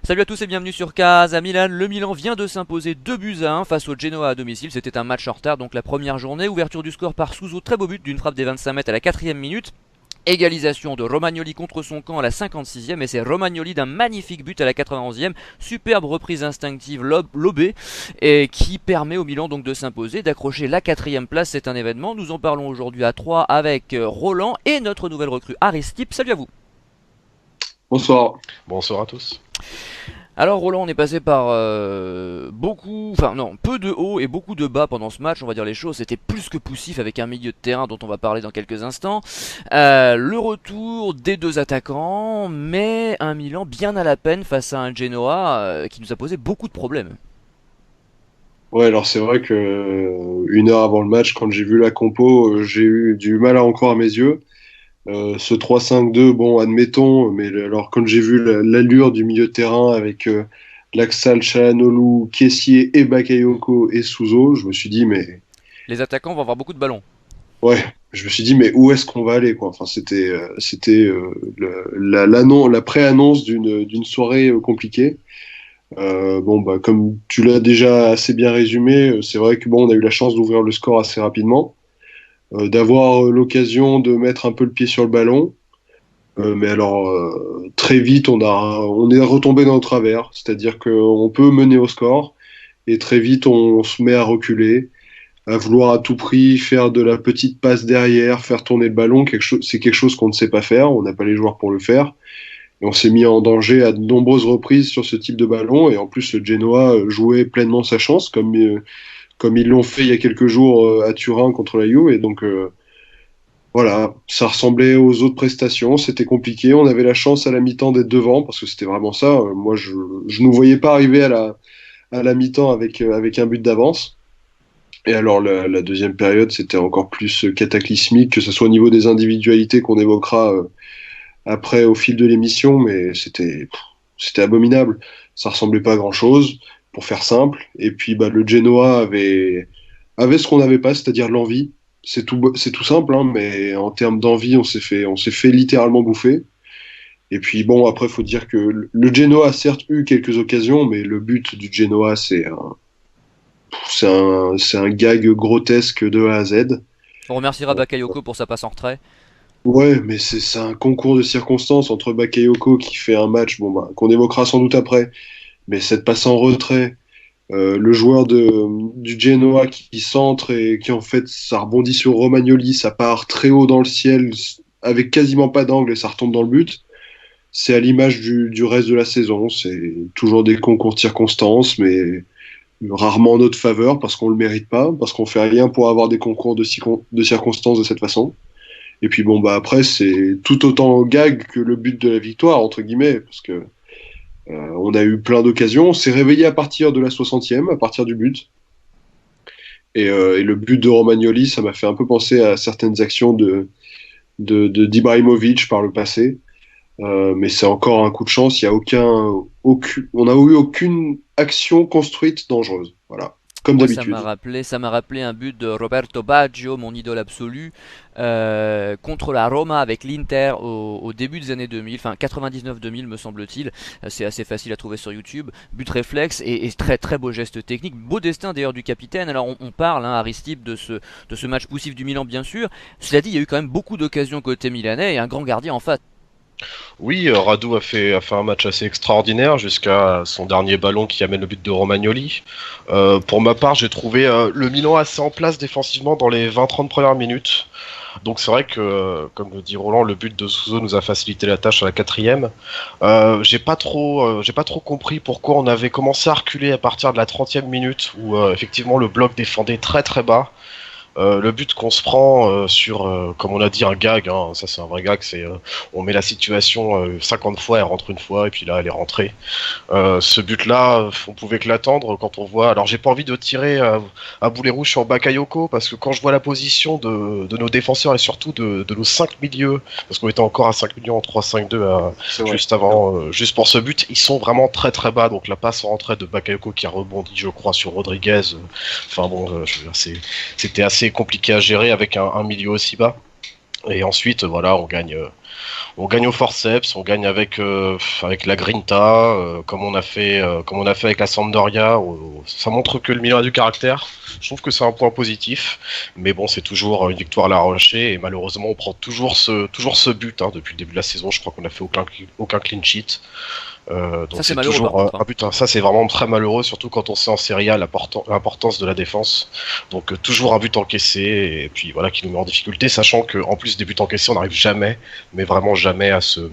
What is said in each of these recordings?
Salut à tous et bienvenue sur Casa Milan. Le Milan vient de s'imposer 2-1 face au Genoa à domicile. C'était un match en retard, donc la première journée. Ouverture du score par Suso, très beau but d'une frappe des 25 mètres à la 4ème minute. Égalisation de Romagnoli contre son camp à la 56e et c'est Romagnoli d'un magnifique but à la 91e. Superbe reprise instinctive lobée et qui permet au Milan donc de s'imposer, d'accrocher la 4ème place. C'est un événement. Nous en parlons aujourd'hui à 3 avec Roland et notre nouvelle recrue Aristide. Salut à vous. Bonsoir. Bonsoir à tous. Alors Roland, on est passé par peu de hauts et beaucoup de bas pendant ce match, on va dire les choses, c'était plus que poussif avec un milieu de terrain dont on va parler dans quelques instants. Le retour des deux attaquants, mais un Milan bien à la peine face à un Genoa qui nous a posé beaucoup de problèmes. Ouais, alors c'est vrai que une heure avant le match, quand j'ai vu la compo, j'ai eu du mal à en croire à mes yeux. Ce 3-5-2, bon, admettons, mais alors quand j'ai vu l'allure du milieu de terrain avec Laxal, Çalhanoğlu, Kessié et Bakayoko et Souzo, je me suis dit, mais Les attaquants vont avoir beaucoup de ballons. ouais, je me suis dit, mais où est-ce qu'on va aller, quoi? Enfin, la pré-annonce d'une soirée compliquée. Bon, bah, comme tu l'as déjà assez bien résumé, c'est vrai que bon, on a eu la chance d'ouvrir le score assez rapidement, d'avoir l'occasion de mettre un peu le pied sur le ballon. Mais alors, très vite, on est retombé dans le travers, c'est-à-dire qu'on peut mener au score, et très vite, on se met à reculer, à vouloir à tout prix faire de la petite passe derrière, faire tourner le ballon. C'est quelque chose qu'on ne sait pas faire, on n'a pas les joueurs pour le faire. Et on s'est mis en danger à de nombreuses reprises sur ce type de ballon. Et en plus, le Genoa jouait pleinement sa chance, comme ils l'ont fait il y a quelques jours à Turin contre la Juve. Et donc, voilà, ça ressemblait aux autres prestations. C'était compliqué. On avait la chance à la mi-temps d'être devant, parce que c'était vraiment ça. Moi, je ne nous voyais pas arriver à la mi-temps avec un but d'avance. Et alors, la deuxième période, c'était encore plus cataclysmique, que ce soit au niveau des individualités qu'on évoquera après au fil de l'émission, mais c'était abominable. Ça ressemblait pas à grand-chose, pour faire simple. Et puis bah, le Genoa avait ce qu'on n'avait pas, c'est-à-dire l'envie. C'est tout simple, hein, mais en termes d'envie, on s'est fait littéralement bouffer. Et puis bon, après, faut dire que le Genoa a certes eu quelques occasions, mais le but du Genoa, c'est un gag grotesque de A à Z. On remerciera Bakayoko pour sa passe en retrait. Ouais, mais c'est un concours de circonstances entre Bakayoko qui fait un match bon, bah, qu'on évoquera sans doute après, mais cette passe en retrait, le joueur du Genoa qui centre et qui en fait ça rebondit sur Romagnoli, ça part très haut dans le ciel avec quasiment pas d'angle et ça retombe dans le but. C'est à l'image du reste de la saison, c'est toujours des concours de circonstances, mais rarement en notre faveur parce qu'on le mérite pas, parce qu'on fait rien pour avoir des concours de circonstances de cette façon. Et puis bon, bah après, c'est tout autant gag que le but de la victoire, entre guillemets, parce que on a eu plein d'occasions. On s'est réveillé à partir de la 60e, à partir du but. Et le but de Romagnoli, ça m'a fait un peu penser à certaines actions d'Ibrahimovic par le passé. Mais c'est encore un coup de chance. Il y a on n'a eu aucune action construite dangereuse. Voilà, comme Moi, d'habitude. ça m'a rappelé un but de Roberto Baggio, mon idole absolue, contre la Roma avec l'Inter au début des années 2000, enfin 99-2000 me semble-t-il. C'est assez facile à trouver sur YouTube. But réflexe et très très beau geste technique. Beau destin d'ailleurs du capitaine. Alors on parle, hein, Aristide, de ce match poussif du Milan, bien sûr. Cela dit, il y a eu quand même beaucoup d'occasions côté milanais et un grand gardien en face. Oui, Radu a fait un match assez extraordinaire jusqu'à son dernier ballon qui amène le but de Romagnoli. Pour ma part, j'ai trouvé le Milan assez en place défensivement dans les 20-30 premières minutes. Donc c'est vrai que, comme le dit Roland, le but de Suso nous a facilité la tâche à la 4e. J'ai pas trop compris pourquoi on avait commencé à reculer à partir de la 30e minute où effectivement le bloc défendait très très bas. Le but qu'on se prend sur, comme on a dit, un gag, hein, ça c'est un vrai gag, c'est on met la situation 50 fois, elle rentre une fois, et puis là elle est rentrée. Ce but-là, on pouvait que l'attendre quand on voit. Alors j'ai pas envie de tirer à boulet rouge sur Bakayoko, parce que quand je vois la position de nos défenseurs et surtout de nos 5 milieux, parce qu'on était encore à 5 milieux en 3-5-2 C'est vrai. juste avant, juste pour ce but, ils sont vraiment très très bas. Donc la passe en rentrée de Bakayoko qui a rebondi, je crois, sur Rodriguez. Enfin bon, je veux dire, c'était assez compliqué à gérer avec un milieu aussi bas. Et ensuite, voilà, On gagne au forceps, on gagne avec la grinta, comme on a fait avec la Sampdoria. Ça montre que le Milan a du caractère. Je trouve que c'est un point positif, mais bon, c'est toujours une victoire à l'arraché et malheureusement, on prend toujours ce but depuis le début de la saison. Je crois qu'on n'a fait aucun clean sheet. Ça, Donc c'est c'est malheureux, toujours par contre, un but. Ça, c'est vraiment très malheureux, surtout quand on sait en Serie A l'importance de la défense. Donc toujours un but encaissé et puis voilà qui nous met en difficulté, sachant que en plus des buts encaissés, on n'arrive jamais, mais vraiment jamais à se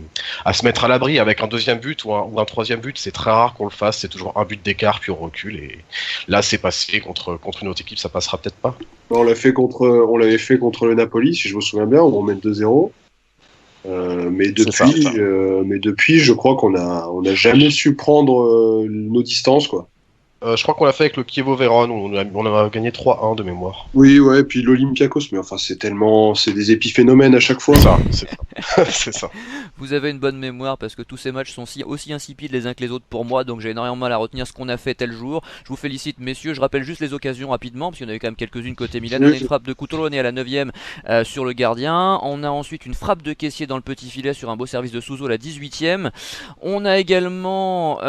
mettre à l'abri avec un deuxième but ou un troisième but. C'est très rare qu'on le fasse. C'est toujours un but d'écart puis on recule et là c'est passé contre une autre équipe, ça passera peut-être pas. On l'avait fait contre le Napoli, si je me souviens bien, on mène 2-0. Mais depuis, je crois on n'a jamais su prendre nos distances, quoi. Je crois qu'on l'a fait avec le Chievo Vérone, où on a gagné 3-1 de mémoire. Oui, ouais, puis l'Olympiakos, mais enfin, c'est des épiphénomènes à chaque fois. C'est ça. C'est ça. Vous avez une bonne mémoire parce que tous ces matchs sont aussi insipides les uns que les autres pour moi, donc j'ai énormément mal à retenir ce qu'on a fait tel jour. Je vous félicite messieurs, je rappelle juste les occasions rapidement, parce qu'il y en avait quand même quelques-unes côté Milan. On a une frappe de Cutrone à la 9ème sur le gardien, on a ensuite une frappe de Caissier dans le petit filet sur un beau service de Suso à la 18ème. On a également,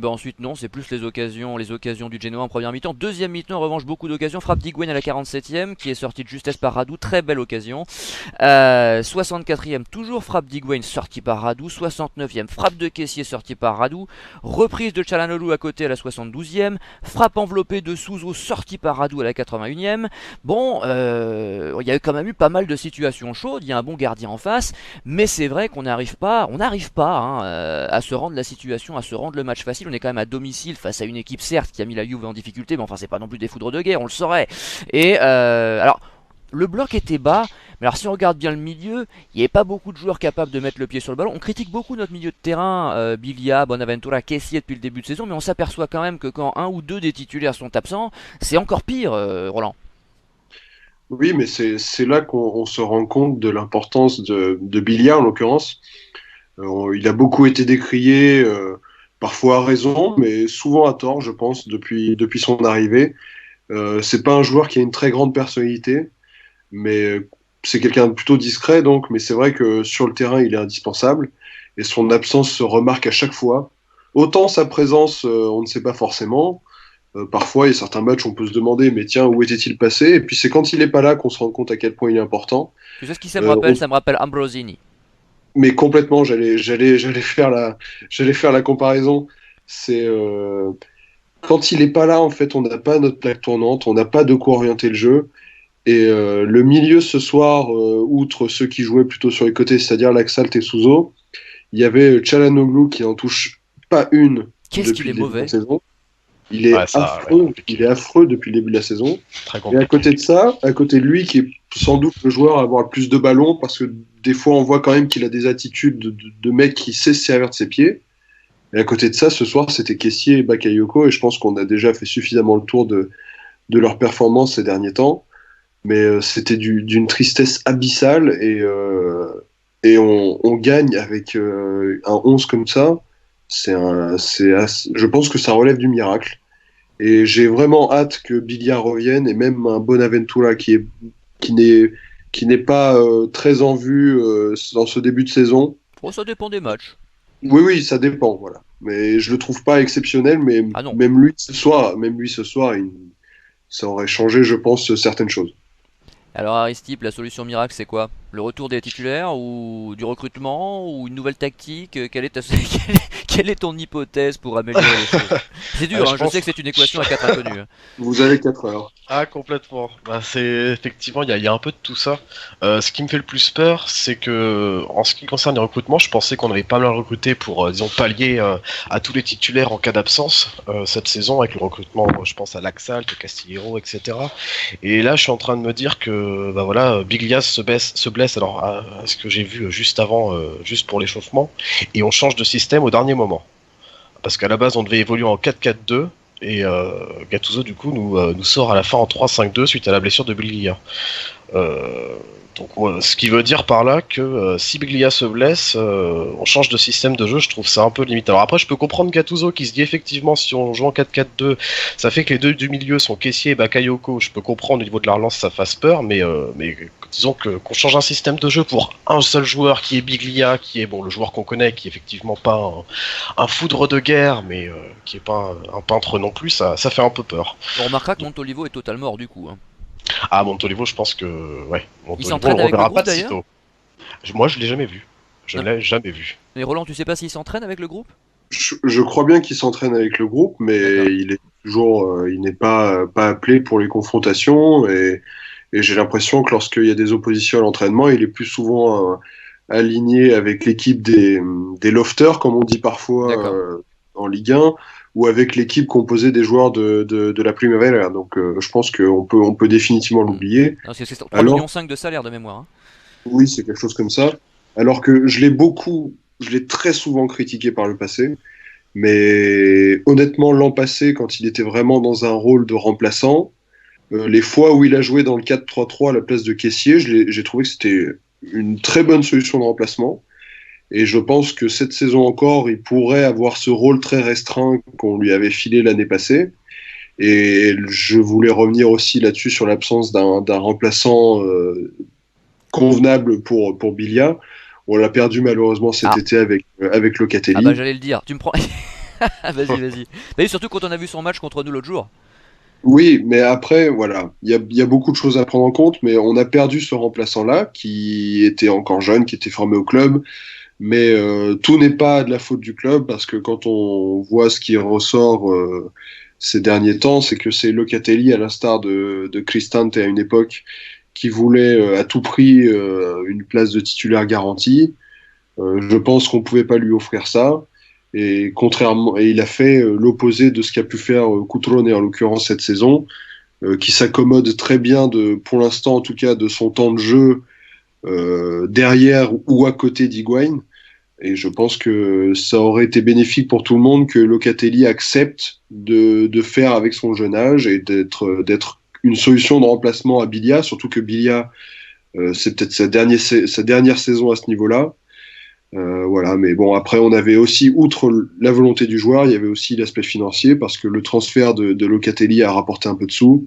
ensuite non, c'est plus les occasions du Genoa en première mi-temps. Deuxième mi-temps, en revanche, beaucoup d'occasions. Frappe d'Higuaín à la 47ème, qui est sortie de justesse par Radu, très belle occasion. 64ème, toujours frappe d'Higuaín sortie par Radu. 69ème, frappe de Caissier sortie par Radu. Reprise de Çalhanoğlu à côté à la 72ème. Frappe enveloppée de Suso sortie par Radu à la 81ème. Bon, il y a quand même eu pas mal de situations chaudes. Il y a un bon gardien en face, mais c'est vrai qu'on n'arrive pas, à se rendre la situation, à se rendre le match facile. On est quand même à domicile face à une équipe certes qui a mis la Juve en difficulté, mais enfin c'est pas non plus des foudres de guerre, on le saurait. Et alors le bloc était bas, mais alors si on regarde bien le milieu, il n'y avait pas beaucoup de joueurs capables de mettre le pied sur le ballon. On critique beaucoup notre milieu de terrain, Biglia, Bonaventura, Caissier depuis le début de saison, mais on s'aperçoit quand même que quand un ou deux des titulaires sont absents, c'est encore pire, Roland. Oui, mais c'est là qu'on se rend compte de l'importance de Biglia en l'occurrence. Il a beaucoup été décrié, parfois à raison, mais souvent à tort, je pense, depuis son arrivée. C'est pas un joueur qui a une très grande personnalité, mais c'est quelqu'un de plutôt discret, donc. Mais c'est vrai que sur le terrain, il est indispensable, et son absence se remarque à chaque fois. Autant sa présence, on ne sait pas forcément. Parfois, il y a certains matchs, on peut se demander, mais tiens, où était-il passé? Et puis c'est quand il est pas là qu'on se rend compte à quel point il est important. Tu sais ce qui ça me rappelle? Ça me rappelle Ambrosini. Mais complètement, j'allais faire la comparaison. C'est quand il est pas là, en fait, on n'a pas notre plaque tournante, on n'a pas de quoi orienter le jeu. Et le milieu ce soir, outre ceux qui jouaient plutôt sur les côtés, c'est-à-dire Laxalt et Suso, il y avait Çalhanoğlu qui n'en touche pas une Qu'est-ce depuis qu'il est le début de mauvais. la saison. Il est affreux, il est affreux depuis le début de la saison. Et à côté de ça, à côté de lui, qui est sans doute le joueur à avoir le plus de ballons, parce que des fois on voit quand même qu'il a des attitudes de mec qui sait se servir de ses pieds. Et à côté de ça, ce soir, c'était Caissier et Bakayoko, et je pense qu'on a déjà fait suffisamment le tour de leur performance ces derniers temps. Mais c'était d'une tristesse abyssale, et on gagne avec un 11 comme ça. Je pense que ça relève du miracle. Et j'ai vraiment hâte que Biglia revienne, et même un Bonaventura qui n'est pas très en vue dans ce début de saison. Oh, ça dépend des matchs. Oui, ça dépend, voilà. Mais je le trouve pas exceptionnel, mais même lui ce soir, ça aurait changé, je pense, certaines choses. Alors Aristide, la solution miracle c'est quoi? Le retour des titulaires ou du recrutement ou une nouvelle tactique? Quelle est ton hypothèse pour améliorer les choses? C'est dur, je sais que c'est une équation à 4 inconnus. Vous avez 4 heures. Ah, complètement. C'est effectivement, il y a un peu de tout ça. Ce qui me fait le plus peur, c'est que en ce qui concerne les recrutements, je pensais qu'on avait pas mal recruté pour, disons, pallier à tous les titulaires en cas d'absence cette saison avec le recrutement. Je pense à Laxalt, Castillero, etc. Et là, je suis en train de me dire que, Biglia se blesse. Alors, à ce que j'ai vu juste avant, juste pour l'échauffement, et on change de système au dernier moment. Parce qu'à la base, on devait évoluer en 4-4-2. Et Gattuso du coup nous sort à la fin en 3-5-2 suite à la blessure de Biglia. Donc ce qui veut dire par là que si Biglia se blesse, on change de système de jeu, je trouve ça un peu limite. Alors après, je peux comprendre Gattuso qui se dit effectivement si on joue en 4-4-2, ça fait que les deux du milieu sont Kessié et Bakayoko. Je peux comprendre au niveau de la relance ça fasse peur, mais disons qu'on change un système de jeu pour un seul joueur qui est Biglia, qui est bon le joueur qu'on connaît, qui est effectivement pas un foudre de guerre, mais qui est pas un peintre non plus, ça fait un peu peur. On remarquera que Montolivo est totalement hors du coup. Hein. Ah, Montolivo, je pense que ouais. Il s'entraîne avec le groupe d'ailleurs. Moi, je l'ai jamais vu. Je l'ai jamais vu. Mais Roland, tu sais pas s'il s'entraîne avec le groupe? Je crois bien qu'il s'entraîne avec le groupe, mais il est toujours, il n'est pas appelé pour les confrontations et j'ai l'impression que lorsqu'il y a des oppositions à l'entraînement, il est plus souvent aligné avec l'équipe des lofters, comme on dit parfois en Ligue 1, ou avec l'équipe composée des joueurs de la Primavera. Donc je pense qu'on peut définitivement l'oublier. C'est 3,5 millions de salaire de mémoire. Hein. Oui, c'est quelque chose comme ça. Alors que je l'ai très souvent critiqué par le passé. Mais honnêtement, l'an passé, quand il était vraiment dans un rôle de remplaçant, les fois où il a joué dans le 4-3-3 à la place de Kessié, j'ai trouvé que c'était une très bonne solution de remplacement. Et je pense que cette saison encore, il pourrait avoir ce rôle très restreint qu'on lui avait filé l'année passée. Et je voulais revenir aussi là-dessus sur l'absence d'un remplaçant convenable pour Biglia. On l'a perdu malheureusement cet été avec Locatelli. Ah bah j'allais le dire, tu me prends... vas-y. Mais surtout quand on a vu son match contre nous l'autre jour. Oui, mais après, voilà, il y a beaucoup de choses à prendre en compte, mais on a perdu ce remplaçant-là, qui était encore jeune, qui était formé au club, mais tout n'est pas de la faute du club, parce que quand on voit ce qui ressort ces derniers temps, c'est que c'est Locatelli, à l'instar de Cristante à une époque, qui voulait à tout prix une place de titulaire garantie. Je pense qu'on ne pouvait pas lui offrir ça. Et il a fait l'opposé de ce qu'a pu faire Cutrone en l'occurrence cette saison, qui s'accommode très bien pour l'instant en tout cas, de son temps de jeu derrière ou à côté d'Higuaín. Et je pense que ça aurait été bénéfique pour tout le monde que Locatelli accepte de faire avec son jeune âge et d'être une solution de remplacement à Biglia, surtout que Biglia, c'est peut-être sa dernière saison à ce niveau-là. Voilà, mais bon, après, on avait aussi, outre la volonté du joueur, il y avait aussi l'aspect financier, parce que le transfert de Locatelli a rapporté un peu de sous.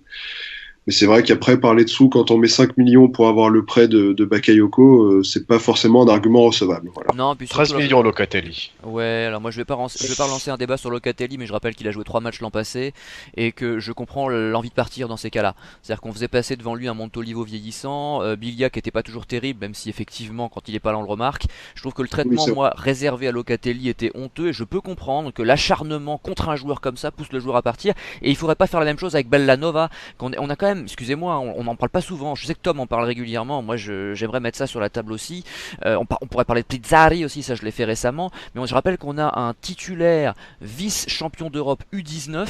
Mais c'est vrai qu'après, parler de sous, quand on met 5 millions pour avoir le prêt de Bakayoko, c'est pas forcément un argument recevable. Voilà. Non, puis 13 millions Locatelli. Ouais, alors moi je vais pas relancer un débat sur Locatelli, mais je rappelle qu'il a joué 3 matchs l'an passé et que je comprends l'envie de partir dans ces cas-là. C'est-à-dire qu'on faisait passer devant lui un Montolivo vieillissant, Biglia qui était pas toujours terrible, même si effectivement quand il est pas là on le remarque. Je trouve que le traitement réservé à Locatelli était honteux et je peux comprendre que l'acharnement contre un joueur comme ça pousse le joueur à partir. Et il faudrait pas faire la même chose avec Bellanova, on a quand même, excusez-moi, on n'en parle pas souvent. Je sais que Tom en parle régulièrement. Moi, j'aimerais mettre ça sur la table aussi. On pourrait parler de Pizzari aussi, ça je l'ai fait récemment. Mais je rappelle qu'on a un titulaire vice-champion d'Europe U19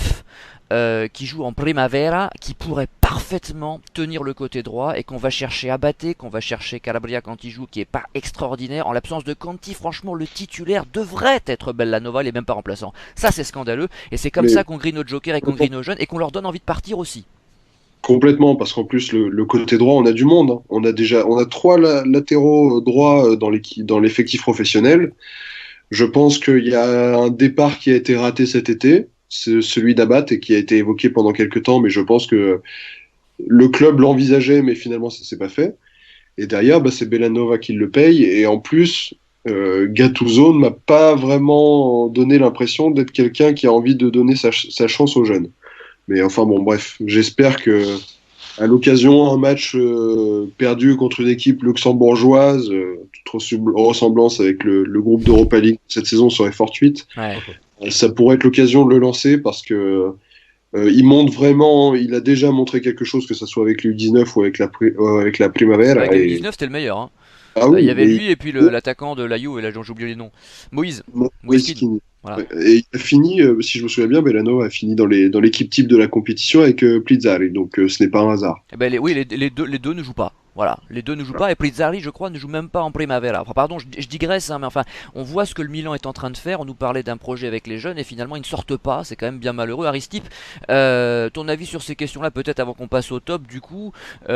qui joue en Primavera, qui pourrait parfaitement tenir le côté droit et qu'on va chercher Abate, qu'on va chercher Calabria quand il joue, qui est pas extraordinaire. En l'absence de Conti, franchement, le titulaire devrait être Bellanova, il est même pas remplaçant. Ça, c'est scandaleux. Et c'est comme ça qu'on grille nos jokers et qu'on grille nos jeunes et qu'on leur donne envie de partir aussi. Complètement, parce qu'en plus le côté droit, on a du monde. Hein. On a 3 latéraux droits dans l'effectif professionnel. Je pense qu'il y a un départ qui a été raté cet été, c'est celui d'Abate et qui a été évoqué pendant quelques temps, mais je pense que le club l'envisageait, mais finalement ça s'est pas fait. Et derrière, c'est Bellanova qui le paye. Et en plus, Gattuso ne m'a pas vraiment donné l'impression d'être quelqu'un qui a envie de donner sa chance aux jeunes. Mais enfin bon, bref, j'espère que à l'occasion, un match perdu contre une équipe luxembourgeoise, toute ressemblance avec le groupe d'Europa League cette saison serait fortuite. Ouais. Ça pourrait être l'occasion de le lancer parce que il a déjà montré quelque chose, que ce soit avec l'U19 ou avec la Primavera. Avec l'U19, c'était le meilleur. Hein. Ah oui, il y avait lui et puis l'attaquant de la Juve, et là j'ai oublié les noms. Moïse Kid. Voilà. Et il a fini, si je me souviens bien, Bellanova a fini dans l'équipe type de la compétition avec Plizzari, donc ce n'est pas un hasard. Eh ben, les deux ne jouent pas. Voilà, les deux ne jouent pas et Prizzari, je crois, ne joue même pas en Primavera. Enfin, pardon, je digresse, hein, mais enfin, on voit ce que le Milan est en train de faire. On nous parlait d'un projet avec les jeunes et finalement ils ne sortent pas. C'est quand même bien malheureux. Aristipe, ton avis sur ces questions-là, peut-être avant qu'on passe au top, du coup, il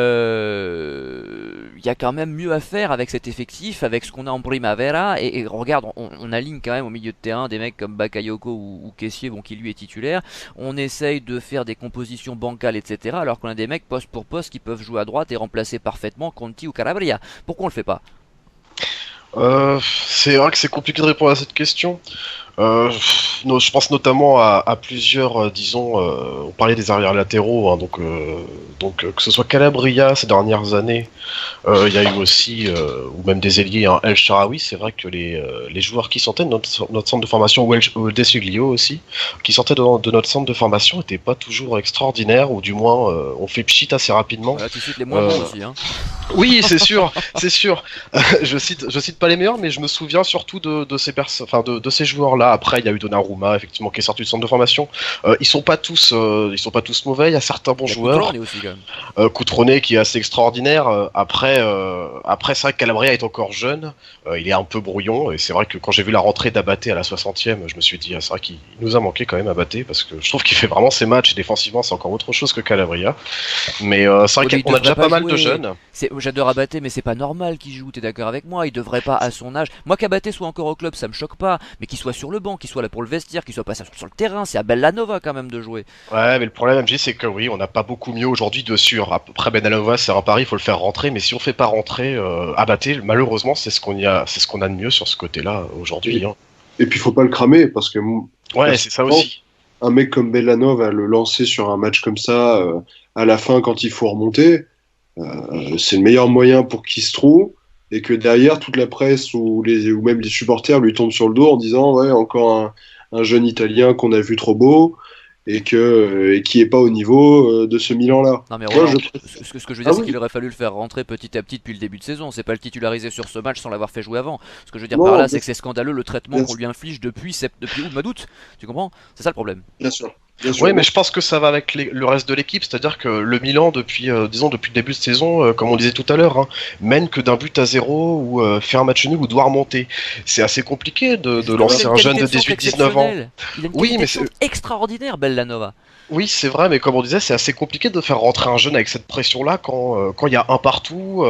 y a quand même mieux à faire avec cet effectif, avec ce qu'on a en Primavera. Et regarde, on aligne quand même au milieu de terrain des mecs comme Bakayoko ou Kessié, bon, qui lui est titulaire. On essaye de faire des compositions bancales, etc. Alors qu'on a des mecs poste pour poste qui peuvent jouer à droite et remplacer parfaitement Conti ou Calabria. Pourquoi on le fait pas? C'est vrai que c'est compliqué de répondre à cette question. Je pense notamment à plusieurs, disons, on parlait des arrières latéraux, hein, donc que ce soit Calabria ces dernières années, il y a eu aussi, ou même des ailiers, hein, El Shaarawy. C'est vrai que les joueurs qui sortaient de notre centre de formation, ou Desiglio aussi, qui sortaient de notre centre de formation, n'étaient pas toujours extraordinaires, ou du moins on fait pchit assez rapidement. Voilà, tu cites les moins bons aussi. Hein. Oui, c'est sûr, c'est sûr. Je cite pas les meilleurs, mais je me souviens surtout de ces de ces joueurs-là. Après, il y a eu Donnarumma, effectivement, qui est sorti du centre de formation. Ils sont pas tous mauvais. Il y a certains bons joueurs. Cutrone aussi, quand même. Cutrone qui est assez extraordinaire. Après, c'est vrai que Calabria est encore jeune. Il est un peu brouillon, et c'est vrai que quand j'ai vu la rentrée d'Abaté à la 60e, je me suis dit, c'est vrai qu'il nous a manqué quand même Abaté, parce que je trouve qu'il fait vraiment ses matchs, et défensivement, c'est encore autre chose que Calabria. Mais c'est vrai qu'on a déjà pas mal de jeunes. J'adore Abaté, mais c'est pas normal qu'il joue, t'es d'accord avec moi? Il devrait pas à son âge. Moi, qu'Abaté soit encore au club, ça me choque pas, mais qu'il soit sur le banc, qu'il soit là pour le vestiaire, qu'il soit pas sur le terrain, c'est à Bellanova quand même de jouer. Ouais, mais le problème, MJ, c'est que oui, on n'a pas beaucoup mieux aujourd'hui dessus. Après, Bellanova, c'est un pari, il faut le faire rentrer, mais si on fait pas rentrer Abaté, malheureusement, c'est ce qu'on a de mieux sur ce côté-là aujourd'hui. Hein. Et puis, faut pas le cramer, parce que. Ouais, c'est ça aussi. Un mec comme Bellanova, le lancer sur un match comme ça, à la fin, quand il faut remonter, c'est le meilleur moyen pour qu'il se trouve, et que derrière, toute la presse ou même les supporters lui tombent sur le dos en disant ouais, encore un jeune Italien qu'on a vu trop beau, et qui est pas au niveau de ce Milan-là. Non mais Roland, ce que je veux dire, c'est qu'il aurait fallu le faire rentrer petit à petit depuis le début de saison. C'est pas le titulariser sur ce match sans l'avoir fait jouer avant. Ce que je veux dire par là, c'est que c'est scandaleux le traitement qu'on lui inflige depuis août. Tu comprends? C'est ça le problème. Bien sûr. Oui, mais je pense que ça va avec le reste de l'équipe, c'est-à-dire que le Milan, depuis le début de saison, comme on disait tout à l'heure, hein, mène que d'un but à 0 ou fait un match nul ou doit remonter. C'est assez compliqué de lancer un jeune de 18-19 ans. Il a une qualité extraordinaire, Bellanova. Oui, c'est vrai, mais comme on disait, c'est assez compliqué de faire rentrer un jeune avec cette pression-là quand il y a un partout,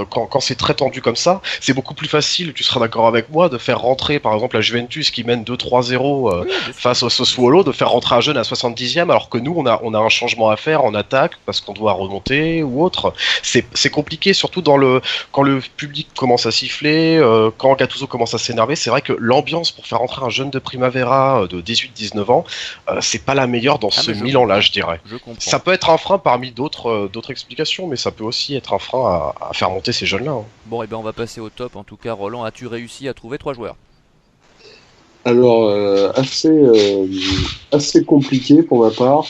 quand c'est très tendu comme ça. C'est beaucoup plus facile, tu seras d'accord avec moi, de faire rentrer par exemple la Juventus qui mène 2-3-0 face au Sassuolo, de faire rentrer un jeune à 70e, alors que nous, on a un changement à faire en attaque parce qu'on doit remonter ou autre. C'est compliqué, surtout quand le public commence à siffler, quand Gattuso commence à s'énerver. C'est vrai que l'ambiance pour faire rentrer un jeune de Primavera de 18-19 ans, c'est pas la meilleure dans ce Milan-là, je dirais. Ça peut être un frein parmi d'autres explications, mais ça peut aussi être un frein à faire monter ces jeunes-là. Hein. Bon, et ben on va passer au top. En tout cas, Roland, as-tu réussi à trouver 3 joueurs? Alors, assez compliqué pour ma part.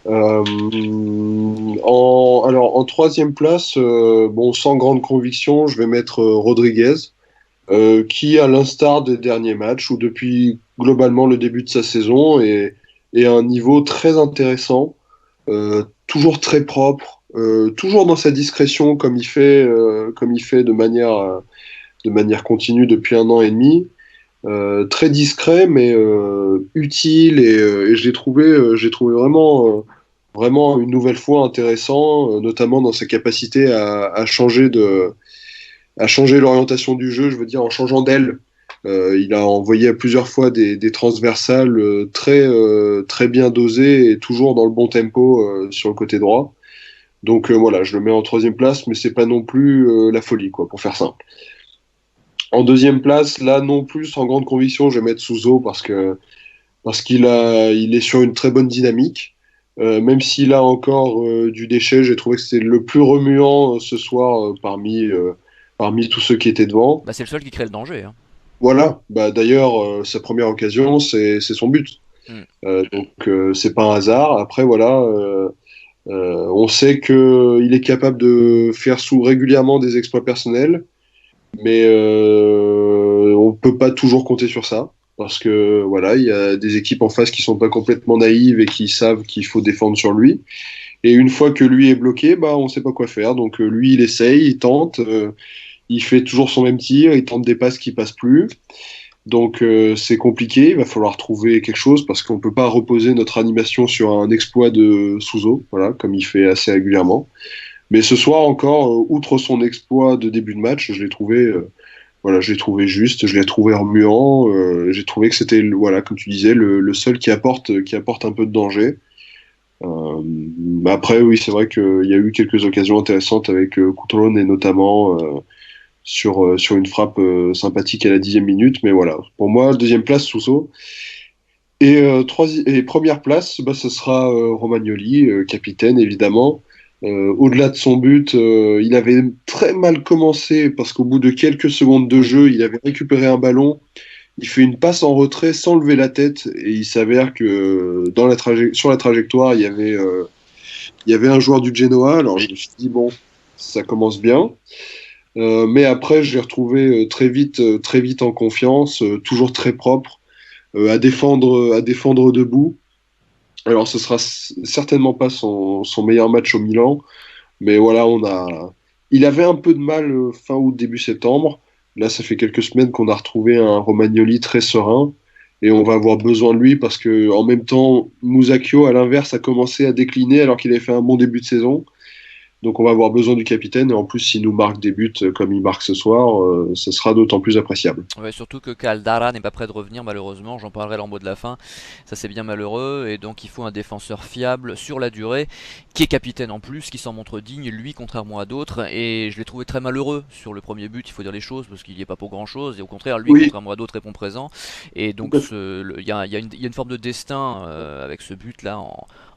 En troisième place, sans grande conviction, je vais mettre Rodriguez, qui, à l'instar des derniers matchs, ou depuis globalement le début de sa saison, est à un niveau très intéressant, toujours très propre, toujours dans sa discrétion comme il fait de manière continue depuis 1 an et demi. Très discret mais utile et je l'ai trouvé vraiment une nouvelle fois intéressant, notamment dans sa capacité à changer l'orientation du jeu, je veux dire en changeant d'aile. Il a envoyé à plusieurs fois des transversales très bien dosées et toujours dans le bon tempo sur le côté droit. Donc voilà, je le mets en troisième place, mais c'est pas non plus la folie, quoi, pour faire simple. En deuxième place, là non plus, sans grande conviction, je vais mettre Suso parce qu'il est sur une très bonne dynamique. Même s'il a encore du déchet, j'ai trouvé que c'était le plus remuant ce soir parmi tous ceux qui étaient devant. Bah, c'est le seul qui crée le danger. Hein. Voilà. Bah, d'ailleurs, sa première occasion, c'est son but. Donc c'est pas un hasard. Après voilà, on sait qu'il est capable de faire régulièrement des exploits personnels. Mais on peut pas toujours compter sur ça parce que voilà, il y a des équipes en face qui sont pas complètement naïves et qui savent qu'il faut défendre sur lui. Et une fois que lui est bloqué, bah, on ne sait pas quoi faire. Donc lui, il essaye, il tente, il fait toujours son même tir, il tente des passes qui passent plus. Donc c'est compliqué, il va falloir trouver quelque chose parce qu'on ne peut pas reposer notre animation sur un exploit de Souzo, voilà, comme il fait assez régulièrement. Mais ce soir encore, outre son exploit de début de match, voilà, je l'ai trouvé juste, je l'ai trouvé remuant, j'ai trouvé que c'était, voilà, comme tu disais, le seul qui apporte un peu de danger. Après, oui, c'est vrai qu'il y a eu quelques occasions intéressantes avec Coutron et notamment sur une frappe sympathique à la 10e minute. Mais voilà, pour moi, deuxième place, Sousso. Et première place, bah, ce sera Romagnoli, capitaine évidemment. Au-delà de son but, il avait très mal commencé parce qu'au bout de quelques secondes de jeu, il avait récupéré un ballon. Il fait une passe en retrait sans lever la tête et il s'avère que sur la trajectoire, il y avait un joueur du Genoa. Alors je me suis dit, bon, ça commence bien. Mais après, je l'ai retrouvé très vite en confiance, toujours très propre, à défendre debout. Alors, ce sera certainement pas son meilleur match au Milan, mais voilà, il avait un peu de mal fin août, début septembre. Là, ça fait quelques semaines qu'on a retrouvé un Romagnoli très serein, et on va avoir besoin de lui parce que, en même temps, Musacchio, à l'inverse, a commencé à décliner alors qu'il avait fait un bon début de saison. Donc on va avoir besoin du capitaine et en plus s'il nous marque des buts comme il marque ce soir, ce sera d'autant plus appréciable. Ouais, surtout que Caldara n'est pas prêt de revenir malheureusement, j'en parlerai en mot de la fin, ça c'est bien malheureux et donc il faut un défenseur fiable sur la durée, qui est capitaine en plus, qui s'en montre digne lui contrairement à d'autres et je l'ai trouvé très malheureux sur le premier but, il faut dire les choses parce qu'il n'y est pas pour grand chose et au contraire lui Oui, contrairement à d'autres répond présent et donc il y a une forme de destin avec ce but là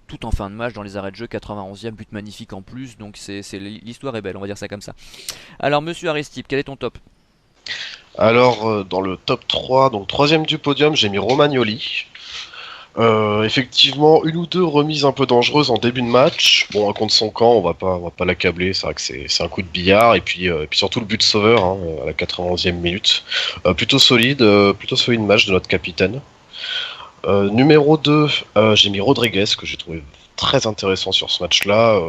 tout en fin de match dans les arrêts de jeu, 91e but magnifique en plus, donc l'histoire est belle, on va dire ça comme ça. Alors monsieur Aristide, quel est ton top? Alors, dans le top 3, donc troisième du podium, j'ai mis Romagnoli. Effectivement, une ou deux remises un peu dangereuses en début de match. Bon, contre son camp, on va pas l'accabler. C'est vrai que c'est un coup de billard. Et puis surtout le but sauveur hein, à la 91e minute. Plutôt solide match de notre capitaine. Numéro 2, j'ai mis Rodriguez, que j'ai trouvé très intéressant sur ce match-là,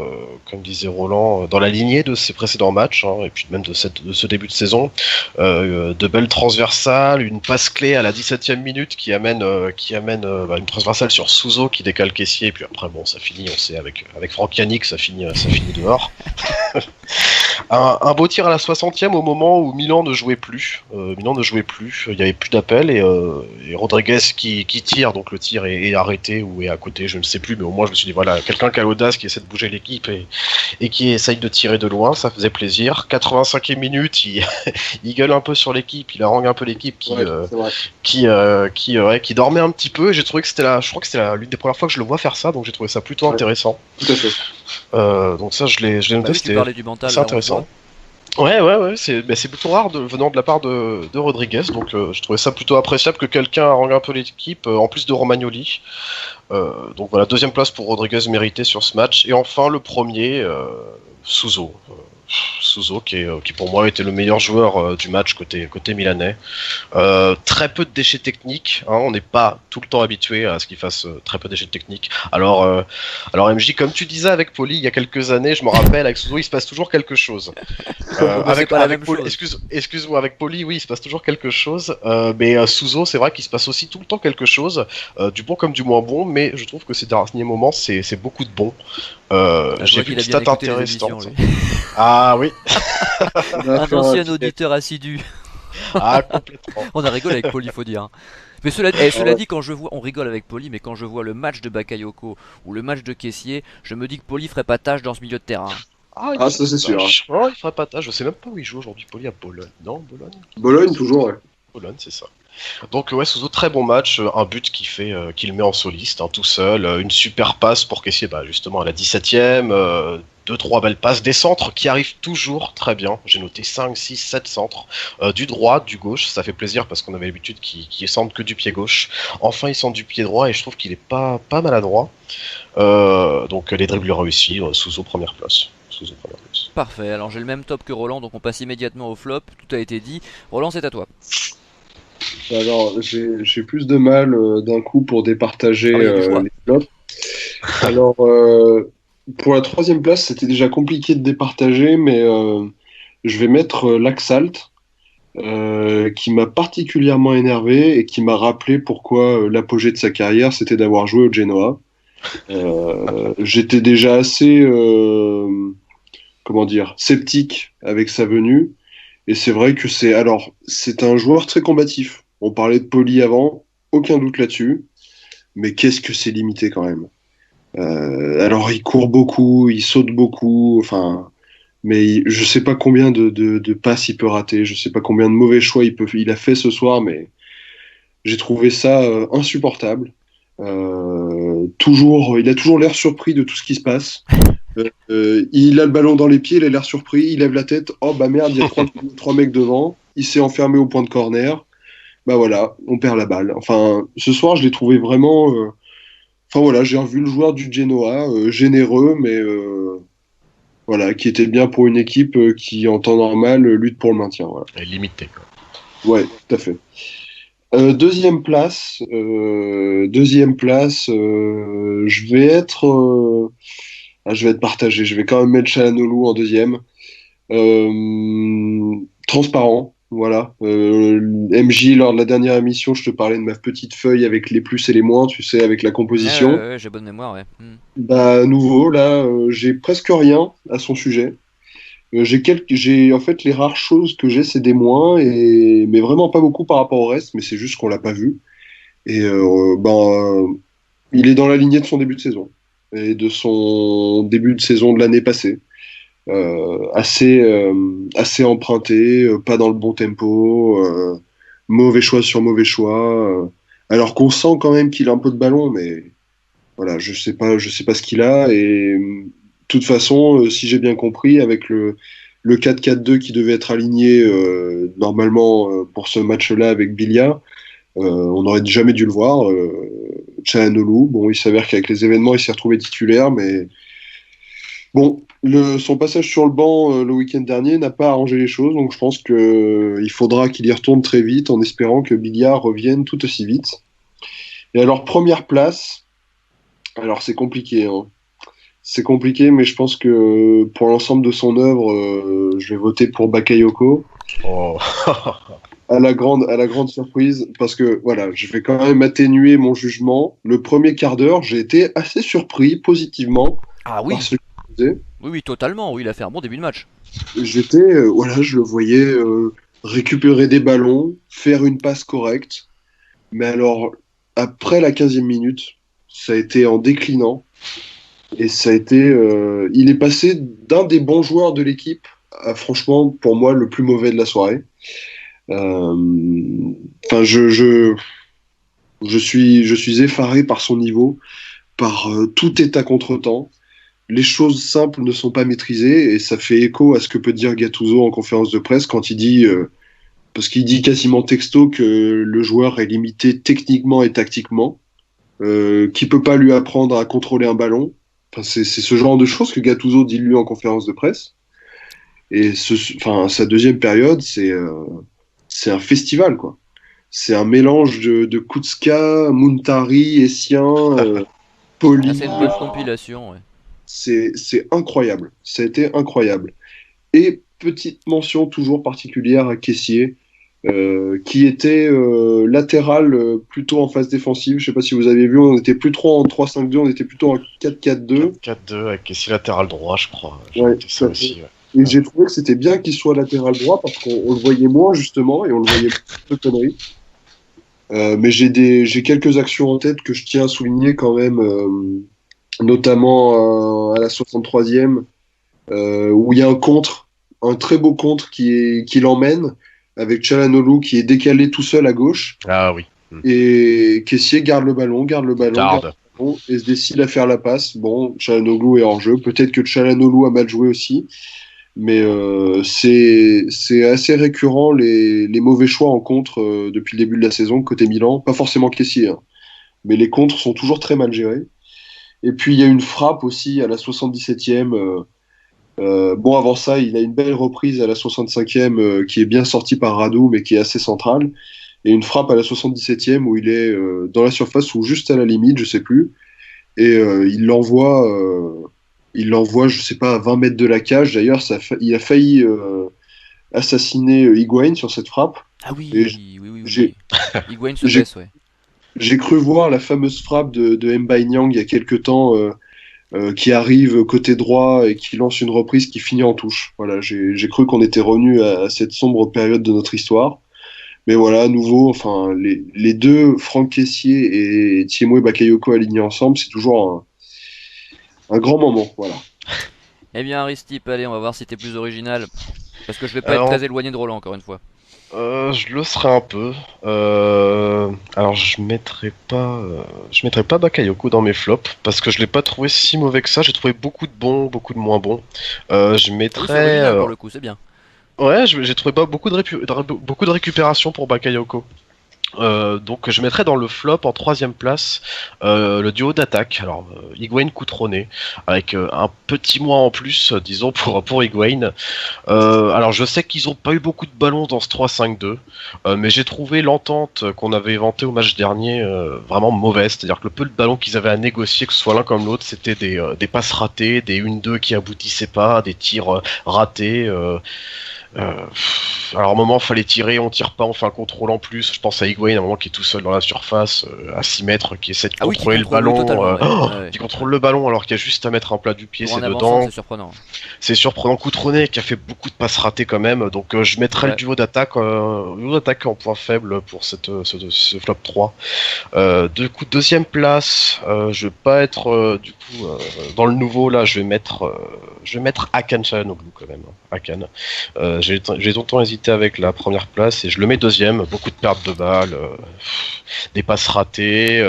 comme disait Roland, dans la lignée de ses précédents matchs, hein, et puis même de ce début de saison. De belles transversales, une passe clé à la 17e minute qui amène une transversale sur Souzo qui décale caissier, et puis après, bon, ça finit, on sait, avec Franck Yannick, ça finit dehors. Un beau tir à la 60e au moment où Milan ne jouait plus. Il n'y avait plus d'appel et Rodriguez qui tire, donc le tir est arrêté ou est à côté, je ne sais plus, mais au moins je me suis dit voilà, quelqu'un qui a l'audace, qui essaie de bouger l'équipe et qui essaye de tirer de loin, ça faisait plaisir. 85e minute, il gueule un peu sur l'équipe, il harangue un peu l'équipe qui dormait un petit peu et j'ai trouvé que je crois que c'était l'une des premières fois que je le vois faire ça, donc j'ai trouvé ça plutôt intéressant. Tout à fait. Donc ça je l'ai noté, c'était c'est intéressant. Ouais, c'est plutôt rare venant de la part de Rodriguez, donc je trouvais ça plutôt appréciable que quelqu'un harangue un peu l'équipe, en plus de Romagnoli. Donc voilà, deuxième place pour Rodriguez mérité sur ce match. Et enfin le premier, Souzo. Souzo qui pour moi était le meilleur joueur du match côté milanais. Très peu de déchets techniques, hein, on n'est pas tout le temps habitué à ce qu'il fasse très peu de déchets techniques. Alors MJ, comme tu disais avec Poli il y a quelques années, je me rappelle avec Souzo il se passe toujours quelque chose. Avec Poli, excuse-moi, avec Poli oui il se passe toujours quelque chose, mais Souzo c'est vrai qu'il se passe aussi tout le temps quelque chose, du bon comme du moins bon, mais je trouve que ces derniers moments c'est beaucoup de bon. J'ai vu une stat intéressante. Ah oui. Un ancien auditeur assidu. Ah, complètement. On a rigolé avec Poli, faut dire. Mais cela dit, quand je vois, on rigole avec Poli, mais quand je vois le match de Bakayoko ou le match de Caissier, je me dis que Poli ferait pas tâche dans ce milieu de terrain. Ça c'est sûr. Oh, il ferait pas tâche. Je sais même pas où il joue aujourd'hui, Poli, à Bologne. Non, Bologne. Bologne toujours, ouais. Bologne, c'est ça. Donc ouais, Souzo, très bon match, un but qui le met en soliste, hein, tout seul, une super passe pour Caissier, justement à la 17e, 2-3 belles passes, des centres qui arrivent toujours très bien, j'ai noté 5, 6, 7 centres, du droit, du gauche, ça fait plaisir parce qu'on avait l'habitude qu'il centre que du pied gauche, enfin il centre du pied droit et je trouve qu'il est pas maladroit, donc les dribbles réussis, Souzo première place. Parfait, alors j'ai le même top que Roland, donc on passe immédiatement au flop, tout a été dit. Roland, c'est à toi. Alors, j'ai plus de mal d'un coup pour départager les flops. Alors, Pour la troisième place, c'était déjà compliqué de départager, mais je vais mettre Laxalt, qui m'a particulièrement énervé et qui m'a rappelé pourquoi l'apogée de sa carrière, c'était d'avoir joué au Genoa. J'étais déjà assez, comment dire, sceptique avec sa venue, et c'est vrai que c'est un joueur très combatif. On parlait de Poli avant, aucun doute là-dessus, mais qu'est-ce que c'est limité quand même. Alors il court beaucoup, il saute beaucoup, enfin, mais je sais pas combien de passes il peut rater, je sais pas combien de mauvais choix il a fait ce soir, mais j'ai trouvé ça insupportable. Il a toujours l'air surpris de tout ce qui se passe. Il a le ballon dans les pieds, il a l'air surpris, il lève la tête, oh bah merde, il y a trois mecs devant, il s'est enfermé au point de corner, bah voilà, on perd la balle. Enfin, ce soir, je l'ai trouvé vraiment. Enfin voilà, j'ai revu le joueur du Genoa, généreux, mais voilà, qui était bien pour une équipe qui, en temps normal, lutte pour le maintien. Voilà. Et limité, quoi. Ouais, tout à fait. Deuxième place, je vais être partagé. Je vais quand même mettre Çalhanoğlu en deuxième. Transparent, voilà. MJ, lors de la dernière émission, je te parlais de ma petite feuille avec les plus et les moins, tu sais, avec la composition. Ouais, j'ai bonne mémoire, ouais. Bah, à nouveau, là, j'ai presque rien à son sujet. J'ai en fait les rares choses que j'ai, c'est des moins, mais vraiment pas beaucoup par rapport au reste, mais c'est juste qu'on l'a pas vu. Et il est dans la lignée de son début de saison et de son début de saison de l'année passée. Assez emprunté, pas dans le bon tempo, mauvais choix sur mauvais choix. Alors qu'on sent quand même qu'il a un peu de ballon, mais voilà, je sais pas ce qu'il a. Et de toute façon, si j'ai bien compris, avec le 4-4-2 qui devait être aligné normalement pour ce match-là avec Bilia, on n'aurait jamais dû le voir. Çalhanoğlu, bon, il s'avère qu'avec les événements, il s'est retrouvé titulaire, mais bon, son passage sur le banc le week-end dernier n'a pas arrangé les choses, donc je pense qu'il faudra qu'il y retourne très vite en espérant que Bilia revienne tout aussi vite. Et alors, première place, alors c'est compliqué, hein. C'est compliqué, mais je pense que pour l'ensemble de son œuvre, je vais voter pour Bakayoko. Oh. À la grande surprise, parce que voilà, je vais quand même atténuer mon jugement. Le premier quart d'heure, j'ai été assez surpris positivement Ah oui, par ce qu'il faisait. oui, totalement. Oui, il a fait un bon début de match. Voilà, je le voyais récupérer des ballons, faire une passe correcte. Mais alors, après la 15e minute, ça a été en déclinant. Et il est passé d'un des bons joueurs de l'équipe à, franchement, pour moi, le plus mauvais de la soirée. Enfin, je suis effaré par son niveau, par tout est à contretemps. Les choses simples ne sont pas maîtrisées et ça fait écho à ce que peut dire Gattuso en conférence de presse quand il dit, parce qu'il dit quasiment texto que le joueur est limité techniquement et tactiquement, qu'il peut pas lui apprendre à contrôler un ballon. Enfin, c'est ce genre de choses que Gattuso dit lui en conférence de presse. Et sa deuxième période, c'est un festival, quoi. C'est un mélange de Kutska, Muntari, Essien, Poli. Ah, c'est une bonne compilation, ouais. C'est incroyable. Ça a été incroyable. Et petite mention toujours particulière à Kessié, qui était latéral plutôt en phase défensive. Je sais pas si vous avez vu, on était plus trop en 3-5-2, on était plutôt en 4-4-2. 4-2 avec Kessie latéral droit, je crois. Ouais, ça aussi, ouais. Et j'ai trouvé que c'était bien qu'il soit latéral droit parce qu'on le voyait moins justement et on le voyait plus de conneries. Mais j'ai quelques actions en tête que je tiens à souligner quand même, notamment à la 63e, où il y a un très beau contre qui l'emmène, avec Çalhanoğlu qui est décalé tout seul à gauche, Ah oui. et Kessié garde le ballon, et se décide à faire la passe. Bon, Çalhanoğlu est hors jeu, peut-être que Çalhanoğlu a mal joué aussi, mais c'est assez récurrent les mauvais choix en contre depuis le début de la saison côté Milan, pas forcément Kessié, hein, mais les contres sont toujours très mal gérés. Et puis il y a une frappe aussi à la 77e. Bon, avant ça, il a une belle reprise à la 65e qui est bien sortie par Radu, mais qui est assez centrale. Et une frappe à la 77e où il est dans la surface ou juste à la limite, je sais plus. Et il l'envoie, je sais pas, à 20 mètres de la cage. D'ailleurs, il a failli assassiner Higuaín sur cette frappe. Ah Et oui, oui, oui, j'ai oui. Higuaín se j'ai blesse, ouais. j'ai cru voir la fameuse frappe de Mbaye Niang il y a quelque temps, qui arrive côté droit et qui lance une reprise qui finit en touche. Voilà, j'ai cru qu'on était revenu à cette sombre période de notre histoire. Mais voilà, à nouveau, enfin, les deux, Franck Kessié et Thiemo Bakayoko alignés ensemble, c'est toujours un grand moment. Voilà. Eh bien, Aristip, allez, on va voir si t'es plus original. Parce que je vais pas être Alors, très éloigné de Roland, encore une fois. je le serai un peu. Alors je mettrai pas Bakayoko dans mes flops parce que je l'ai pas trouvé si mauvais que ça. J'ai trouvé beaucoup de bons, beaucoup de moins bons. Je Ah oui, c'est mettrais, original pour le coup, c'est bien. ouais, j'ai trouvé pas beaucoup de récupération pour Bakayoko. Donc je mettrais dans le flop en troisième place le duo d'attaque. Alors Higuaín Cutrone avec un petit mois en plus, disons pour Higuaín. Alors je sais qu'ils ont pas eu beaucoup de ballons dans ce 3-5-2, mais j'ai trouvé l'entente qu'on avait inventée au match dernier vraiment mauvaise. C'est-à-dire que le peu de ballons qu'ils avaient à négocier, que ce soit l'un comme l'autre, c'était des passes ratées, des 1-2 qui aboutissaient pas, des tirs ratés. Alors à un moment fallait tirer, on tire pas, on fait un contrôle en plus. Je pense à Higuaín à un moment qui est tout seul dans la surface, à 6 mètres, qui essaie de Ah oui, qui contrôler le contrôle, oui, ballon, totalement, ouais. Ouais, ouais. qui contrôle le ballon alors qu'il y a juste à mettre un plat du pied, Pour un c'est avançant, dedans. c'est surprenant. C'est surprenant. Coutronnet qui a fait beaucoup de passes ratées quand même, donc je mettrais Ouais. le duo d'attaque en point faible pour ce flop 3. Deuxième place, je vais pas être dans le nouveau là, je vais mettre Hakan Çalhanoğlu quand même. Hakan. J'ai longtemps hésité avec la première place et je le mets deuxième. Beaucoup de pertes de balles, des passes ratées,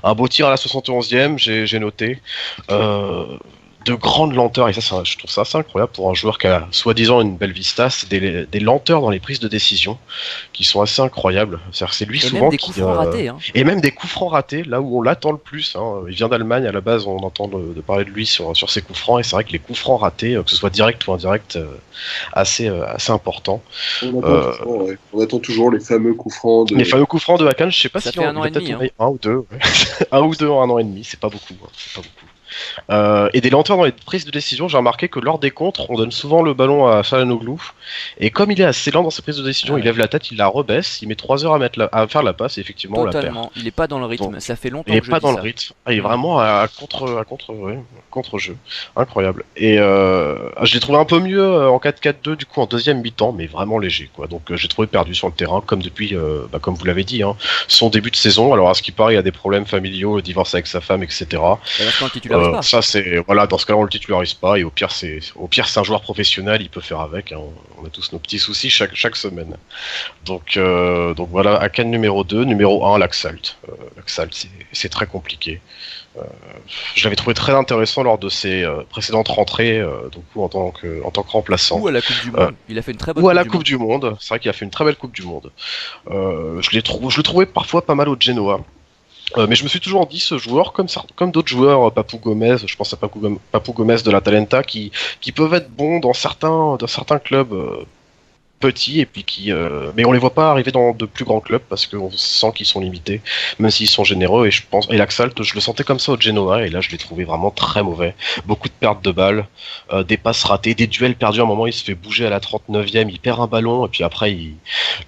un beau tir à la 71e, j'ai noté. De grandes lenteurs, et ça, je trouve ça assez incroyable pour un joueur qui a soi-disant une belle vista, c'est des lenteurs dans les prises de décision qui sont assez incroyables. C'est-à-dire que c'est lui Et souvent même des qui coups francs ratés, hein. et même des coups francs ratés, là où on l'attend le plus. Hein. Il vient d'Allemagne, à la base, on entend de parler de lui sur ses coups francs, et c'est vrai que les coups francs ratés, que ce soit direct ou indirect, assez important. On attend toujours les fameux coups francs Les fameux coups francs de Hakan, je sais pas Ça si fait un an il a et peut-être demi, hein. un ou deux, ouais. Un ou deux en un an et demi, c'est pas beaucoup. Hein, c'est pas beaucoup. Et des lenteurs dans les prises de décision, j'ai remarqué que lors des contres, on donne souvent le ballon à Çalhanoğlu, et comme il est assez lent dans ses prises de décision, il lève la tête, il la rebaisse, il met 3 heures à faire la passe, et effectivement on la perd. Totalement. Il est pas dans le rythme. Donc, Ça fait longtemps il est que je pas dis dans le ça. rythme. Il est vraiment à contre-jeu. Incroyable. Et je l'ai trouvé un peu mieux en 4-4-2 du coup en deuxième mi-temps, mais vraiment léger quoi. Donc j'ai trouvé perdu sur le terrain comme depuis, comme vous l'avez dit, hein, son début de saison. Alors à ce qui paraît, il y a des problèmes familiaux, le divorce avec sa femme, etc. Parce qu'on le titularise pas. Ça c'est voilà, dans ce cas-là on le titularise pas et au pire c'est un joueur professionnel, il peut faire avec. Hein. On a tous nos petits soucis chaque semaine. Donc voilà, Hakan numéro 2, numéro 1 Laxalt. Laxalt c'est très compliqué. Je l'avais trouvé très intéressant lors de ses précédentes rentrées, donc en tant que remplaçant. Ou à la Coupe du Monde. Il a fait une très bonne Ou à la Coupe du Monde. C'est vrai qu'il a fait une très belle Coupe du Monde. Je le trouvais parfois pas mal au Genoa. Mais je me suis toujours dit, ce joueur, comme d'autres joueurs, Papou Gomez, je pense à Papou Gomez de l'Atalanta, qui peuvent être bons dans certains clubs petits, et puis mais on les voit pas arriver dans de plus grands clubs parce qu'on sent qu'ils sont limités, même s'ils sont généreux. Et Laxalt, je le sentais comme ça au Genoa, et là je l'ai trouvé vraiment très mauvais. Beaucoup de pertes de balles, des passes ratées, des duels perdus. À un moment, il se fait bouger à la 39e, il perd un ballon, et puis après,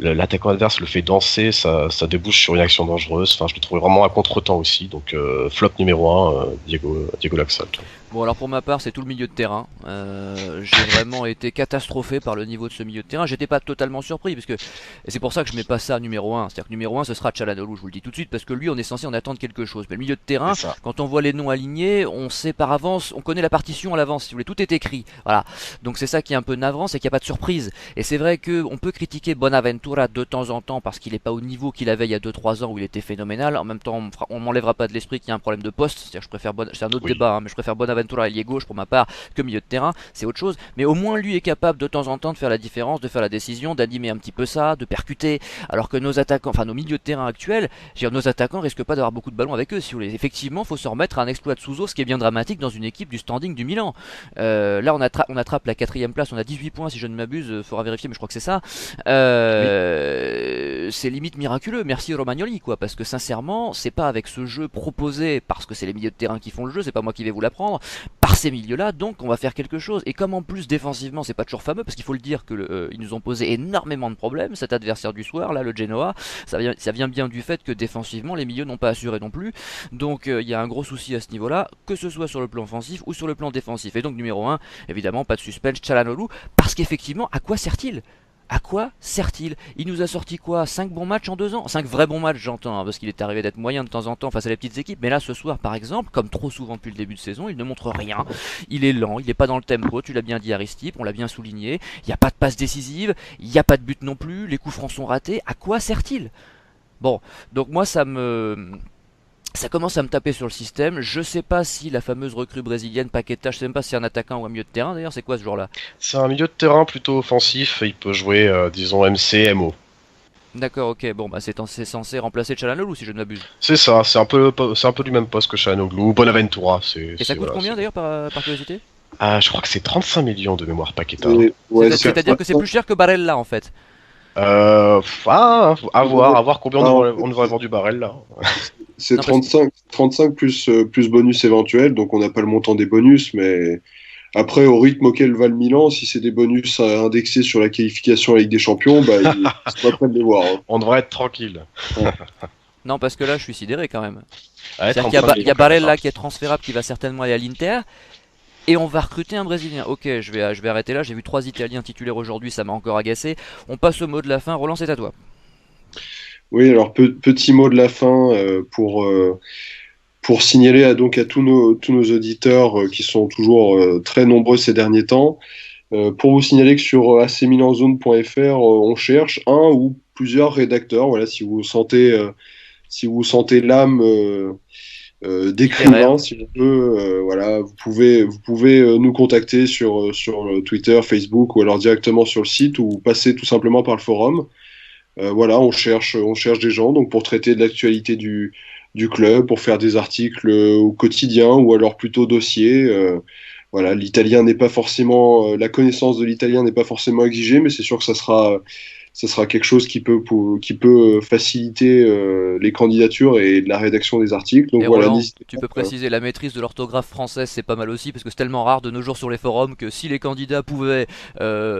l'attaquant adverse le fait danser, ça débouche sur une action dangereuse. Enfin, je l'ai trouvé vraiment à contre-temps aussi. Donc, flop numéro 1, Diego Laxalt. Bon, alors pour ma part, c'est tout le milieu de terrain. J'ai vraiment été catastrophé par le niveau de ce milieu de terrain. J'étais pas totalement surpris, parce que et c'est pour ça que je mets pas ça numéro 1. C'est-à-dire que numéro 1, ce sera Çalhanoğlu, je vous le dis tout de suite, parce que lui, on est censé en attendre quelque chose. Mais le milieu de terrain, quand on voit les noms alignés, on sait par avance, on connaît la partition à l'avance, si vous voulez, tout est écrit. Voilà. Donc c'est ça qui est un peu navrant, c'est qu'il n'y a pas de surprise. Et c'est vrai qu'on peut critiquer Bonaventura de temps en temps parce qu'il n'est pas au niveau qu'il avait il y a 2-3 ans où il était phénoménal. En même temps, on m'enlèvera pas de l'esprit qu'il y a un problème de poste. C'est-à-dire que je préfère c'est un autre débat, hein, mais je préfère Bonaventura ailier gauche pour ma part que milieu de terrain, c'est autre chose. Mais au moins lui est capable de temps en temps de faire la différence, de faire la décision, d'animer un petit peu ça, de percuter. Alors que nos attaquants, enfin nos milieux de terrain actuels, nos attaquants risquent pas d'avoir beaucoup de ballons avec eux. Si vous voulez, effectivement, faut se remettre à un exploit de Souzo, ce qui est bien dramatique dans une équipe du standing du Milan. Là, on attrape la 4ème place, on a 18 points si je ne m'abuse, faudra vérifier, mais je crois que c'est ça. C'est limite miraculeux. Merci Romagnoli, quoi, parce que sincèrement, c'est pas avec ce jeu proposé, parce que c'est les milieux de terrain qui font le jeu, c'est pas moi qui vais vous l'apprendre, par ces milieux-là, donc on va faire quelque chose. Et comme en plus défensivement c'est pas toujours fameux, parce qu'il faut le dire que ils nous ont posé énormément de problèmes, cet adversaire du soir, là le Genoa, ça vient bien du fait que défensivement les milieux n'ont pas assuré non plus, donc il y a un gros souci à ce niveau-là, que ce soit sur le plan offensif ou sur le plan défensif. Et donc numéro 1, évidemment pas de suspense, Çalhanoğlu, parce qu'effectivement à quoi sert-il? À quoi sert-il? Il nous a sorti quoi? 5 bons matchs en 2 ans? 5 vrais bons matchs, j'entends, hein, parce qu'il est arrivé d'être moyen de temps en temps face à les petites équipes. Mais là, ce soir, par exemple, comme trop souvent depuis le début de saison, il ne montre rien. Il est lent, il n'est pas dans le tempo, tu l'as bien dit Aristide, on l'a bien souligné. Il n'y a pas de passe décisive, il n'y a pas de but non plus, les coups francs sont ratés. À quoi sert-il? Bon, donc moi, ça commence à me taper sur le système. Je sais pas si la fameuse recrue brésilienne Paqueta, je sais même pas si c'est un attaquant ou un milieu de terrain d'ailleurs, c'est quoi ce joueur-là? C'est un milieu de terrain plutôt offensif, il peut jouer, disons, MC, MO. D'accord, ok, bon bah c'est censé remplacer Çalhanoğlu si je ne m'abuse. C'est ça, c'est un peu du même poste que Çalhanoğlu ou Bonaventura. Et ça coûte combien d'ailleurs par curiosité? Je crois que c'est 35 millions de mémoire Paqueta. C'est-à-dire que c'est plus cher que Barella en fait. À voir combien on devrait vendu Barella. C'est 35 plus bonus éventuel, donc on n'a pas le montant des bonus, mais après, au rythme auquel va le Milan, si c'est des bonus indexés sur la qualification à la Ligue des Champions, c'est pas prêt de les voir. Hein. On devrait être tranquille. Ouais. Non, parce que là, je suis sidéré quand même. Ouais, Il y a Barella qui est transférable, qui va certainement aller à l'Inter. Et on va recruter un Brésilien. Ok, je vais arrêter là. J'ai vu 3 Italiens titulaires aujourd'hui, ça m'a encore agacé. On passe au mot de la fin. Roland, c'est à toi. Oui, alors petit mot de la fin pour signaler à tous nos auditeurs qui sont toujours très nombreux ces derniers temps. Pour vous signaler que sur acmilanzone.fr, on cherche un ou plusieurs rédacteurs. Voilà, si vous sentez l'âme d'écrivain, si vous voulez, voilà, vous pouvez nous contacter sur Twitter, Facebook ou alors directement sur le site ou passer tout simplement par le forum. Voilà, on cherche des gens donc pour traiter de l'actualité du club, pour faire des articles au quotidien ou alors plutôt dossier. Voilà, l'italien n'est pas forcément, la connaissance de l'italien n'est pas forcément exigée, mais c'est sûr que ça sera quelque chose qui peut faciliter les candidatures et la rédaction des articles. Donc et voilà, Roland, tu peux préciser, la maîtrise de l'orthographe française, c'est pas mal aussi, parce que c'est tellement rare de nos jours sur les forums que si les candidats pouvaient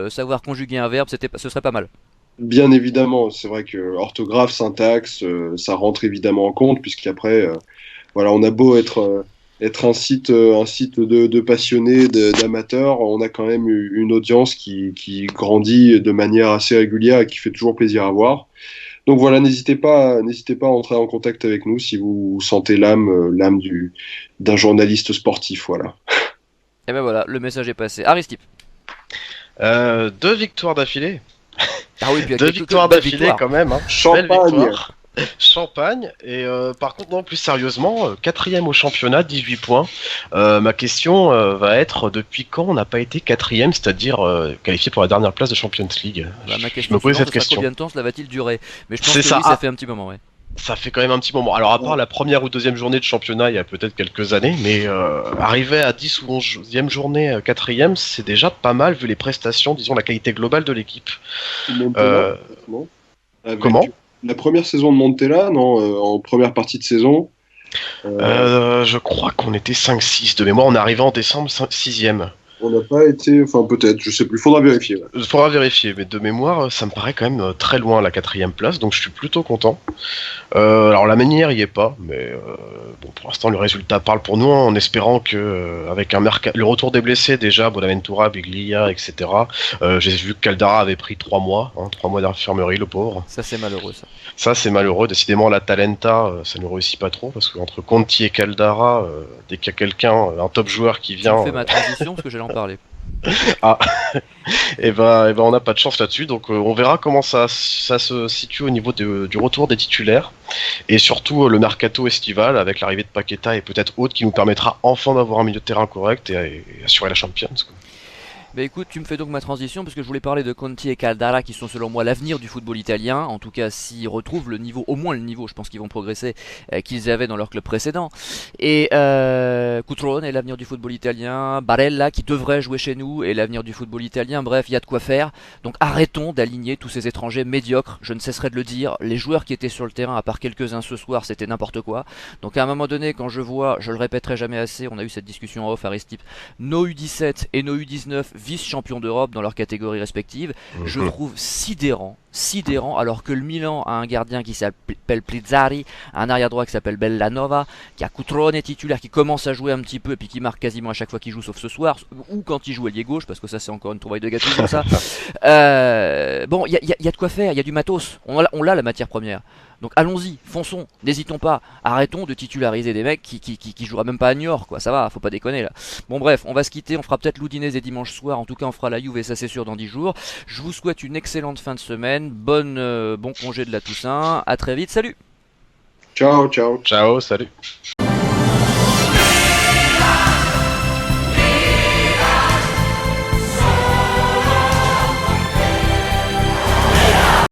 savoir conjuguer un verbe, ce serait pas mal. Bien évidemment, c'est vrai que orthographe, syntaxe, ça rentre évidemment en compte, puisqu'après, voilà, on a beau être un site de passionnés, d'amateurs, on a quand même une audience qui grandit de manière assez régulière et qui fait toujours plaisir à voir. Donc voilà, n'hésitez pas à entrer en contact avec nous si vous sentez l'âme d'un journaliste sportif, voilà. Et ben voilà, le message est passé. Aristide. 2 victoires d'affilée. Ah oui, puis 2 victoires d'affilée quand même. Hein. Champagne. Champagne. Et par contre, non, plus sérieusement, 4ème au championnat, 18 points. Ma question va être depuis quand on n'a pas été 4ème, c'est-à-dire qualifié pour la dernière place de Champions League. Ma question, je me posais cette question. Combien de temps cela va-t-il durer? Mais je pense que ça fait un petit moment, ouais. Ça fait quand même un petit moment. Alors à part la première ou deuxième journée de championnat, il y a peut-être quelques années, mais arriver à 10 ou 11e journée, 4ème, c'est déjà pas mal vu les prestations, disons la qualité globale de l'équipe. Comment? La première saison de Montella, non, en première partie de saison. Je crois qu'on était 5-6 de mémoire, on est arrivé en décembre 6ème. On n'a pas été, enfin peut-être, je sais plus, faudra vérifier. Ouais. Faudra vérifier, mais de mémoire, ça me paraît quand même très loin la 4ème place, donc je suis plutôt content. Alors la manière y est pas, mais bon, pour l'instant le résultat parle pour nous, en espérant que avec le retour des blessés déjà, Bonaventura, Biglia, etc. J'ai vu que Caldara avait pris 3 mois, 3 mois d'infirmerie, le pauvre. Ça c'est malheureux ça. Ça c'est malheureux, décidément la Talenta, ça ne réussit pas trop, parce qu'entre Conti et Caldara, dès qu'il y a quelqu'un, un top joueur qui vient... Tu fais ma transition parce que j'allais en parler. Ah, et ben on n'a pas de chance là-dessus, donc on verra comment ça se situe au niveau du retour des titulaires et surtout le mercato estival avec l'arrivée de Paqueta et peut-être autre qui nous permettra enfin d'avoir un milieu de terrain correct et assurer la Champions. Bah écoute, tu me fais donc ma transition parce que je voulais parler de Conti et Caldara qui sont selon moi l'avenir du football italien. En tout cas, s'ils retrouvent le niveau, au moins le niveau, je pense qu'ils vont progresser, qu'ils avaient dans leur club précédent. Et Cutrone est l'avenir du football italien. Barella qui devrait jouer chez nous est l'avenir du football italien. Bref, il y a de quoi faire. Donc arrêtons d'aligner tous ces étrangers médiocres. Je ne cesserai de le dire. Les joueurs qui étaient sur le terrain, à part quelques-uns ce soir, c'était n'importe quoi. Donc à un moment donné, quand je vois, je le répéterai jamais assez, on a eu cette discussion en off, Aristide, nos U17 et nos U19 vice-champions d'Europe dans leurs catégories respectives, je trouve sidérant, alors que le Milan a un gardien qui s'appelle Plizzari, un arrière-droit qui s'appelle Bellanova, qui a Cutrone titulaire, qui commence à jouer un petit peu et puis qui marque quasiment à chaque fois qu'il joue, sauf ce soir, ou quand il joue ailier gauche, parce que ça c'est encore une trouvaille de gâteau comme ça. Bon, il y a de quoi faire, il y a du matos, on l'a la matière première. Donc allons-y, fonçons, n'hésitons pas, arrêtons de titulariser des mecs qui jouera même pas à Niort, quoi, ça va, faut pas déconner là. Bon bref, on va se quitter, on fera peut-être l'Udinese dimanche soir, en tout cas on fera la Juve et ça c'est sûr dans 10 jours. Je vous souhaite une excellente fin de semaine, bon congé de la Toussaint, à très vite, salut. Ciao, ciao. Ciao, salut.